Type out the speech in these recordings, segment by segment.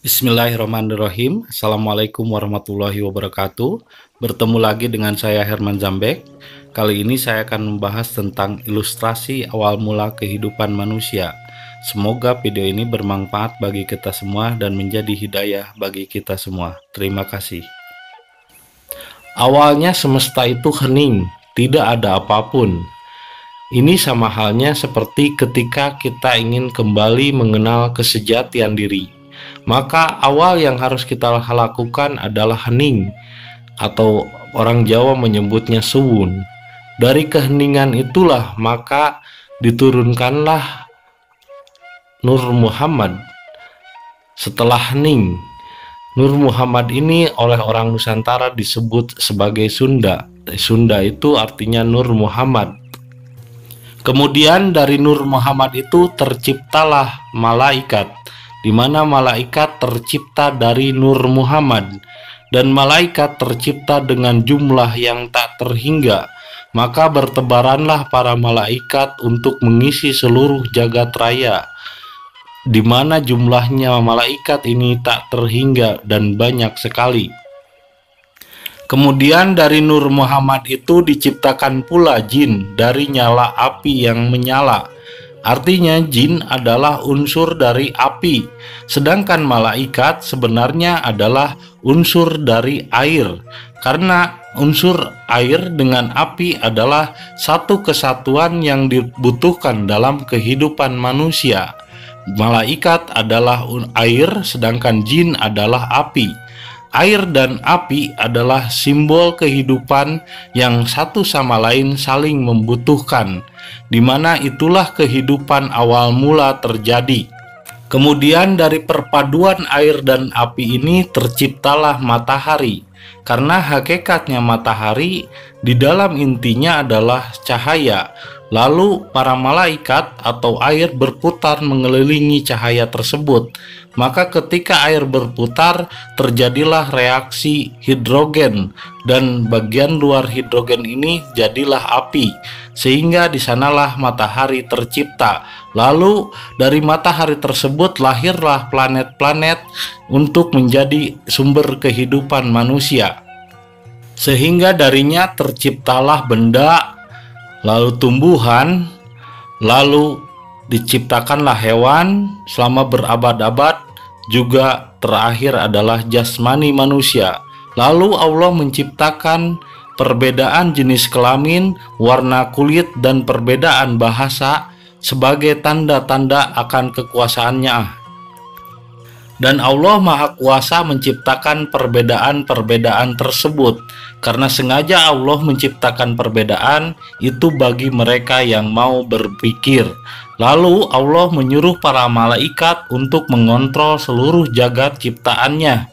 Bismillahirrahmanirrahim. Assalamualaikum warahmatullahi wabarakatuh. Bertemu lagi dengan saya Herman Zambek. Kali ini saya akan membahas tentang ilustrasi awal mula kehidupan manusia. Semoga video ini bermanfaat bagi kita semua dan menjadi hidayah bagi kita semua. Terima kasih. Awalnya semesta itu hening, tidak ada apapun. Ini sama halnya seperti ketika kita ingin kembali mengenal kesejatian diri. Maka awal yang harus kita lakukan adalah hening, atau orang Jawa menyebutnya suwun. Dari keheningan itulah maka diturunkanlah Nur Muhammad. Setelah hening, Nur Muhammad ini oleh orang Nusantara disebut sebagai Sunda. Sunda itu artinya Nur Muhammad. Kemudian dari Nur Muhammad itu terciptalah malaikat, di mana malaikat tercipta dari Nur Muhammad, dan malaikat tercipta dengan jumlah yang tak terhingga. Maka bertebaranlah para malaikat untuk mengisi seluruh jagat raya, di mana jumlahnya malaikat ini tak terhingga dan banyak sekali. Kemudian dari Nur Muhammad itu diciptakan pula jin dari nyala api yang menyala. Artinya jin adalah unsur dari api, sedangkan malaikat sebenarnya adalah unsur dari air. Karena unsur air dengan api adalah satu kesatuan yang dibutuhkan dalam kehidupan manusia. Malaikat adalah air, sedangkan jin adalah api. Air dan api adalah simbol kehidupan yang satu sama lain saling membutuhkan, di mana itulah kehidupan awal mula terjadi. Kemudian dari perpaduan air dan api ini terciptalah matahari, karena hakikatnya matahari di dalam intinya adalah cahaya. Lalu para malaikat atau air berputar mengelilingi cahaya tersebut. Maka ketika air berputar, terjadilah reaksi hidrogen, dan bagian luar hidrogen ini jadilah api, sehingga di sanalah matahari tercipta. Lalu dari matahari tersebut lahirlah planet-planet untuk menjadi sumber kehidupan manusia, sehingga darinya terciptalah benda, lalu tumbuhan, lalu diciptakanlah hewan selama berabad-abad, juga terakhir adalah jasmani manusia. Lalu Allah menciptakan perbedaan jenis kelamin, warna kulit, dan perbedaan bahasa sebagai tanda-tanda akan kekuasaannya. Dan Allah Maha Kuasa menciptakan perbedaan-perbedaan tersebut, karena sengaja Allah menciptakan perbedaan itu bagi mereka yang mau berpikir. Lalu Allah menyuruh para malaikat untuk mengontrol seluruh jagat ciptaannya.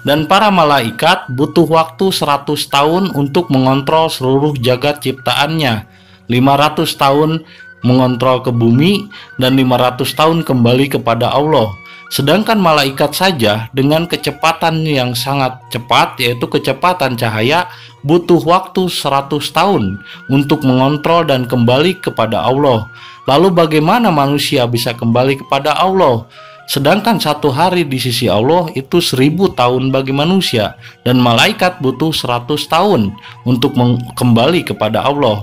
Dan para malaikat butuh waktu 100 tahun untuk mengontrol seluruh jagat ciptaannya. 500 tahun mengontrol ke bumi dan 500 tahun kembali kepada Allah. Sedangkan malaikat saja dengan kecepatan yang sangat cepat, yaitu kecepatan cahaya, butuh waktu 100 tahun untuk mengontrol dan kembali kepada Allah. Lalu bagaimana manusia bisa kembali kepada Allah? Sedangkan satu hari di sisi Allah itu 1000 tahun bagi manusia, dan malaikat butuh 100 tahun untuk kembali kepada Allah.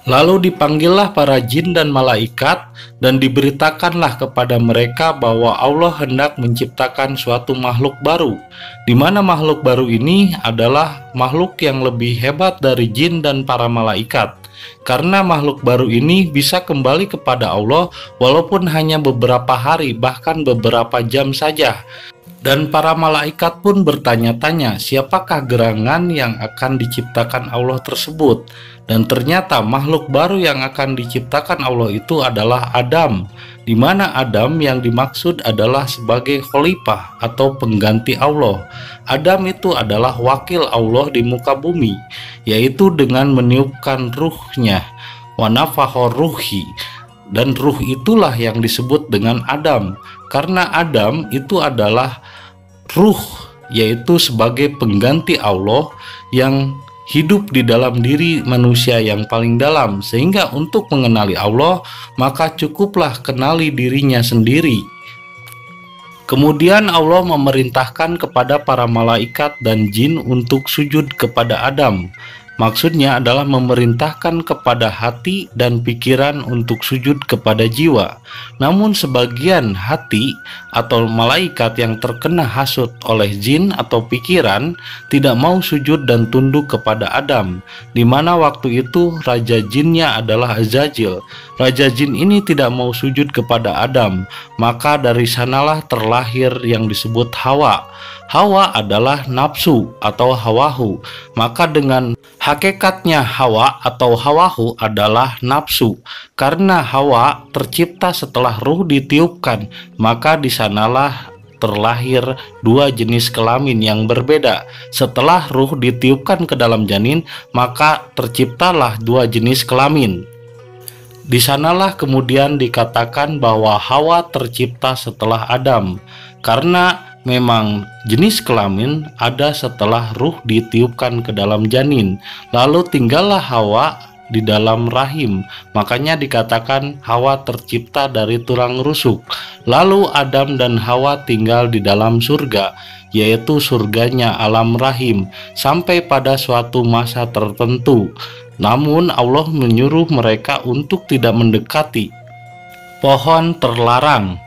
Lalu dipanggillah para jin dan malaikat, dan diberitakanlah kepada mereka bahwa Allah hendak menciptakan suatu makhluk baru, di mana makhluk baru ini adalah makhluk yang lebih hebat dari jin dan para malaikat. Karena makhluk baru ini bisa kembali kepada Allah walaupun hanya beberapa hari, bahkan beberapa jam saja. Dan para malaikat pun bertanya-tanya, siapakah gerangan yang akan diciptakan Allah tersebut? Dan ternyata makhluk baru yang akan diciptakan Allah itu adalah Adam, di mana Adam yang dimaksud adalah sebagai khalifah atau pengganti Allah. Adam itu adalah wakil Allah di muka bumi, yaitu dengan meniupkan ruhnya, wa nafakha ruhi. Dan ruh itulah yang disebut dengan Adam, karena Adam itu adalah ruh, yaitu sebagai pengganti Allah yang hidup di dalam diri manusia yang paling dalam. Sehingga untuk mengenali Allah, maka cukuplah kenali dirinya sendiri. Kemudian Allah memerintahkan kepada para malaikat dan jin untuk sujud kepada Adam. Maksudnya adalah memerintahkan kepada hati dan pikiran untuk sujud kepada jiwa. Namun sebagian hati atau malaikat yang terkena hasut oleh jin atau pikiran tidak mau sujud dan tunduk kepada Adam, di mana waktu itu raja jinnya adalah Azazil. Raja jin ini tidak mau sujud kepada Adam, maka dari sanalah terlahir yang disebut Hawa. Hawa adalah nafsu atau hawahu, maka dengan hakikatnya Hawa atau hawahu adalah nafsu. Karena Hawa tercipta setelah ruh ditiupkan, maka di sanalah terlahir dua jenis kelamin yang berbeda. Setelah ruh ditiupkan ke dalam janin, maka terciptalah dua jenis kelamin. Di sanalah kemudian dikatakan bahwa Hawa tercipta setelah Adam, karena memang jenis kelamin ada setelah ruh ditiupkan ke dalam janin, lalu tinggallah Hawa di dalam rahim. Makanya dikatakan Hawa tercipta dari tulang rusuk. Lalu Adam dan Hawa tinggal di dalam surga, yaitu surganya alam rahim, sampai pada suatu masa tertentu. Namun Allah menyuruh mereka untuk tidak mendekati pohon terlarang,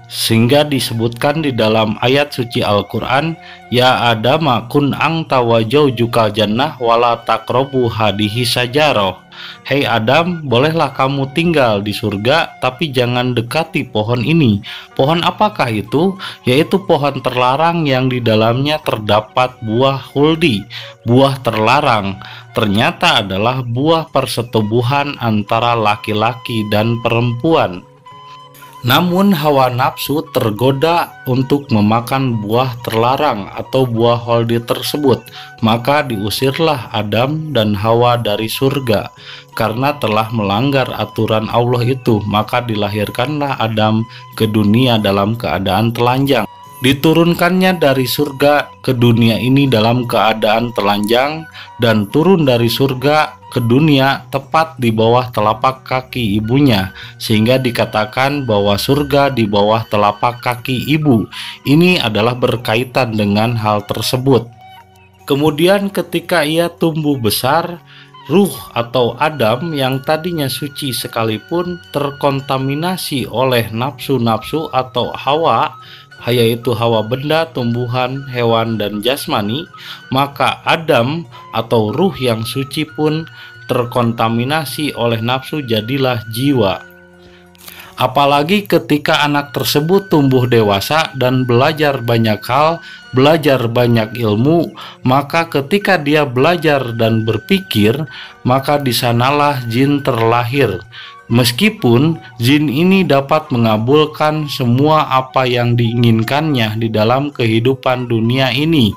sehingga disebutkan di dalam ayat suci Al-Quran, Ya Adam kun anta wa zaujukal jannah wala taqrabu hadihi sajaroh. Hei Adam, bolehlah kamu tinggal di surga, tapi jangan dekati pohon ini. Pohon apakah itu? Yaitu pohon terlarang yang di dalamnya terdapat buah huldi. Buah terlarang ternyata adalah buah persetubuhan antara laki-laki dan perempuan. Namun hawa nafsu tergoda untuk memakan buah terlarang atau buah holdi tersebut, maka diusirlah Adam dan Hawa dari surga. Karena telah melanggar aturan Allah itu, maka dilahirkanlah Adam ke dunia dalam keadaan telanjang. Diturunkannya dari surga ke dunia ini dalam keadaan telanjang, dan turun dari surga ke dunia tepat di bawah telapak kaki ibunya, sehingga dikatakan bahwa surga di bawah telapak kaki ibu. Ini adalah berkaitan dengan hal tersebut. Kemudian ketika ia tumbuh besar, ruh atau Adam yang tadinya suci sekalipun terkontaminasi oleh nafsu-nafsu atau hawa, yaitu hawa benda, tumbuhan, hewan, dan jasmani, maka Adam atau ruh yang suci pun terkontaminasi oleh nafsu, jadilah jiwa. Apalagi ketika anak tersebut tumbuh dewasa dan belajar banyak hal, belajar banyak ilmu, maka ketika dia belajar dan berpikir, maka di sanalah jin terlahir. Meskipun jin ini dapat mengabulkan semua apa yang diinginkannya di dalam kehidupan dunia ini,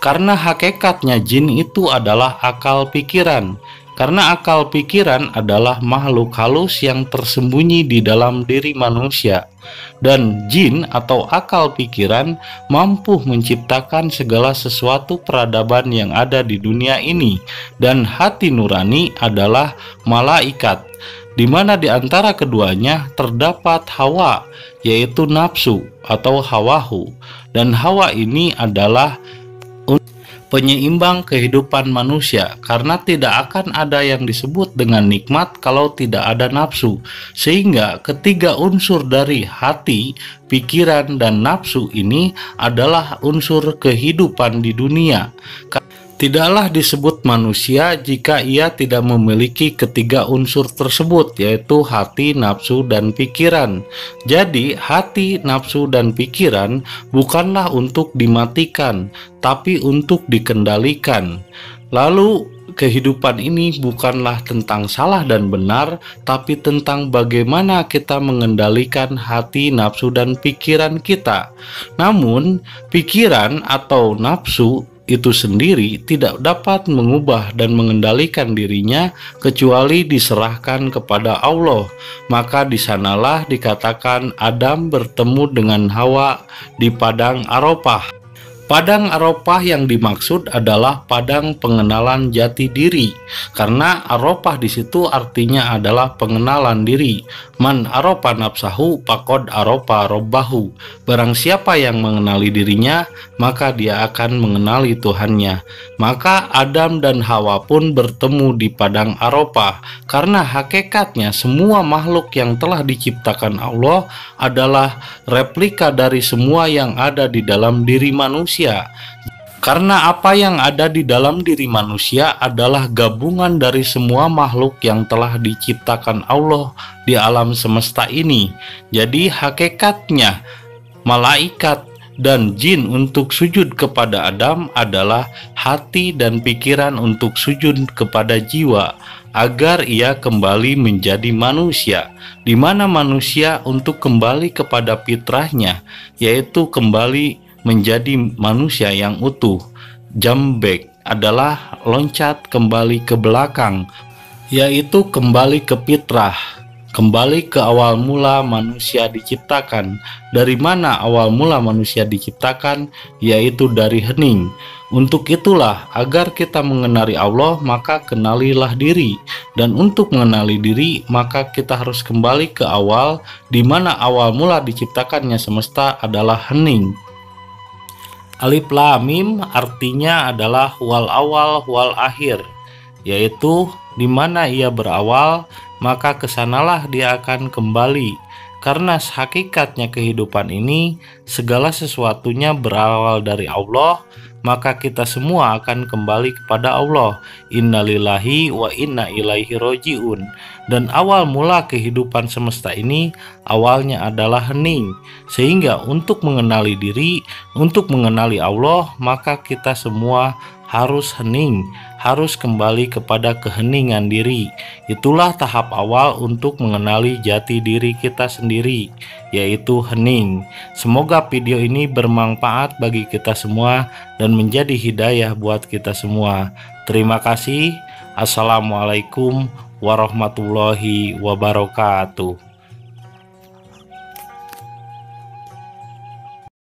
karena hakikatnya jin itu adalah akal pikiran. Karena akal pikiran adalah makhluk halus yang tersembunyi di dalam diri manusia, dan jin atau akal pikiran mampu menciptakan segala sesuatu peradaban yang ada di dunia ini. Dan hati nurani adalah malaikat, di mana di antara keduanya terdapat hawa, yaitu nafsu atau hawahu. Dan hawa ini adalah penyeimbang kehidupan manusia, karena tidak akan ada yang disebut dengan nikmat kalau tidak ada nafsu. Sehingga ketiga unsur dari hati, pikiran, dan nafsu ini adalah unsur kehidupan di dunia. Tidaklah disebut manusia jika ia tidak memiliki ketiga unsur tersebut, yaitu hati, nafsu, dan pikiran. Jadi hati, nafsu, dan pikiran bukanlah untuk dimatikan, tapi untuk dikendalikan. Lalu kehidupan ini bukanlah tentang salah dan benar, tapi tentang bagaimana kita mengendalikan hati, nafsu, dan pikiran kita. Namun pikiran atau nafsu itu sendiri tidak dapat mengubah dan mengendalikan dirinya kecuali diserahkan kepada Allah. Maka di sanalah dikatakan Adam bertemu dengan Hawa di padang Arafah. Padang Arafah yang dimaksud adalah padang pengenalan jati diri, karena Arafah di situ artinya adalah pengenalan diri. Man arafa nafsahu faqad arafa rabbahu. Barang siapa yang mengenali dirinya, maka dia akan mengenali Tuhannya. Maka Adam dan Hawa pun bertemu di padang Arafah, karena hakikatnya semua makhluk yang telah diciptakan Allah adalah replika dari semua yang ada di dalam diri manusia. Karena apa yang ada di dalam diri manusia adalah gabungan dari semua makhluk yang telah diciptakan Allah di alam semesta ini. Jadi hakikatnya malaikat dan jin untuk sujud kepada Adam adalah hati dan pikiran untuk sujud kepada jiwa, agar ia kembali menjadi manusia, di mana manusia untuk kembali kepada fitrahnya, yaitu kembali menjadi manusia yang utuh. Jump back adalah loncat kembali ke belakang, yaitu kembali ke fitrah, kembali ke awal mula manusia diciptakan. Dari mana awal mula manusia diciptakan? Yaitu dari hening. Untuk itulah, agar kita mengenali Allah, maka kenalilah diri. Dan untuk mengenali diri, maka kita harus kembali ke awal, di mana awal mula diciptakannya semesta adalah hening. Alif Lam Mim artinya adalah wal awal wal akhir, yaitu di mana ia berawal, maka kesanalah dia akan kembali. Karena hakikatnya kehidupan ini, segala sesuatunya berawal dari Allah, maka kita semua akan kembali kepada Allah. Innalillahi wa inna ilaihi roji'un. Dan awal mula kehidupan semesta ini awalnya adalah hening. Sehingga untuk mengenali diri, untuk mengenali Allah, maka kita semua harus hening, harus kembali kepada keheningan diri. Itulah tahap awal untuk mengenali jati diri kita sendiri, yaitu hening. Semoga video ini bermanfaat bagi kita semua dan menjadi hidayah buat kita semua. Terima kasih. Assalamualaikum warahmatullahi wabarakatuh.